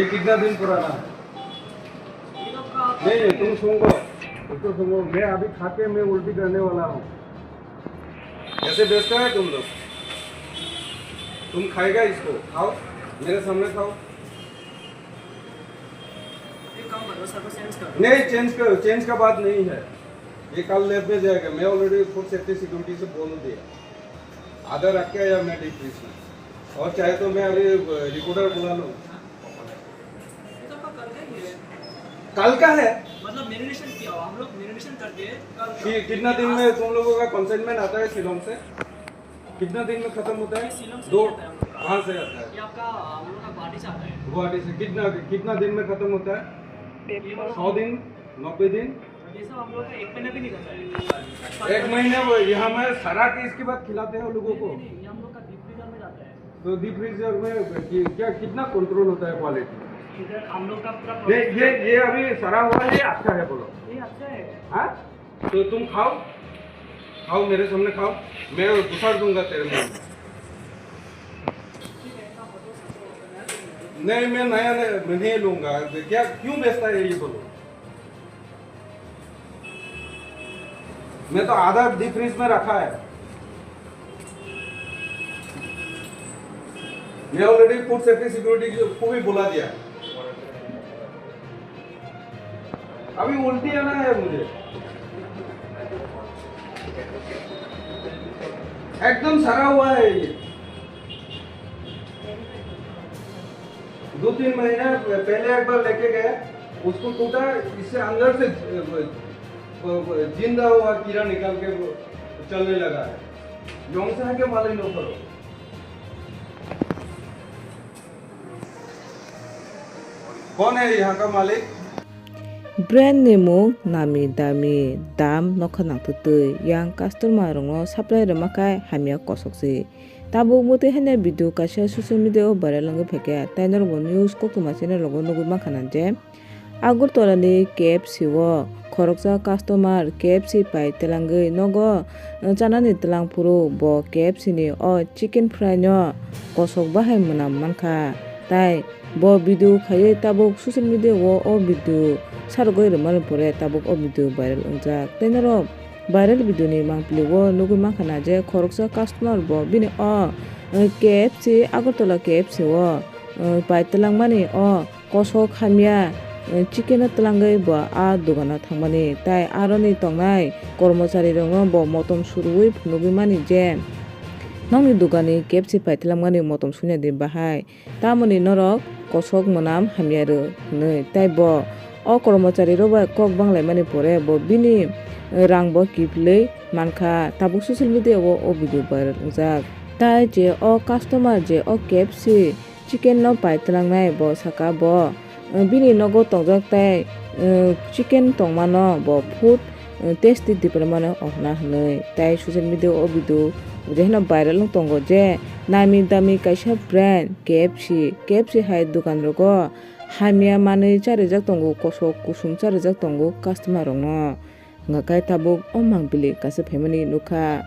ये कितना दिन पुराना है? नहीं तुम सूंघो, तो सूंघो। मैं अभी खा के मैं उल्टी करने वाला हूँ। ऐसे बेचता है तुम लोग? तुम खाएगा इसको? खाओ, मेरे सामने खाओ। नहीं चेंज करो, चेंज का बात नहीं है। ये कल लैब में जाएगा। मैं ऑलरेडी फूड सेफ्टी सिक्योरिटी से बोल दिया। आधा रख के या मैं डीप फ्रीज में, और चाहे तो मैं अभी रिकॉर्डर बुला लूँ। कल का है मतलब मेरिनेशन किया हुआ, हम लोग मेरिनेशन करके कल कितना दिन में तुम लोगों का कंसाइनमेंट आता है शिलोंग से? कितना दिन में खत्म होता है? शिलोंग से दो। आता है हम लोग का। कहाँ से आता है? ये आपका हम लोग का गुवाहाटी से आता है। गुवाहाटी से। कितना कितना दिन में खत्म होता है? 100 दिन, 90 दिन? ये सब हम लोग का 1 महीना भी नहीं करता है। 1 महीने वो यहाँ में सरा के इसके बाद खिलाते हैं लोगों को। ये हम लोग का डीप फ्रीजर में जाता है। तो डीप फ्रीजर में क्या कितना कंट्रोल होता है क्वालिटी? इधर हम लोग का पूरा ये अभी सरा हुआ है, अच्छा है बोलो? ये अच्छा है। हाँ तो तुम खाओ, खाओ मेरे सामने खाओ। मैं घुसा दूंगा तेरे मुंह में। नहीं मैं नया नहीं लूंगा। क्या क्यों बेचता है ये बोलो? मैं तो आधा डीप फ्रीज में रखा है। मैं ऑलरेडी फूड सेफ्टी सिक्योरिटी को भी बुला दिया। अभी उल्टी आना है मुझे। एकदम सड़ा हुआ है ये। 2-3 महीने पहले एक बार लेके गए, उसको टूटा। इससे अंदर से जिंदा हुआ कीड़ा निकाल के वो चलने लगा है। योंगसा के मालिक नो करो। कौन है यहाँ का मालिक? Brand name nami dami dam nokhanang tutui yang customer rongo supply ramakai hamia kosokse tabo mote hene video kasia social media o viral lange pheke tainor bo news kokuma chene logo nugu makhanan je Agartala ni KFC o khoroksa customer KFC pai telangai nogo chanani telang puro bo KFC ni o chicken fry no kosok bahai munam mankha tai bo video khaye tabuk social media o video sargoi rumal pore tabuk o video viral ungjak tainaro viral video ni mangpili o nugu makhana je khoroksa customer bo bini o KFC Agartala KFC o pai telangmani o kosok hamia chicken telangai bo a dogana thangmani tai aroni tongnai kormachari rong bo motom surui phunugui mani je nongni dogani KFC pai telamgani motom sunya de bahai tamoni norok kosok monam hamiaru nei tai bo o kormachari ro ba kok banglai mani pore bo bini rang bo kiplei mankha tabuk social media o video viral ungjak tai je o customer je o KFC chicken no pai telangnai bo saka bo bini nogo tongjak tai chicken tongmano bo food tasty department ohna hnoi tai social media o video jehna viral tongo je nami dami kaisa brand KFC hai dukan rogo hamia manui charijak tongo kosok kusum charijak tongo customer rong no ngakai tabuk o mangpili kasa family nukha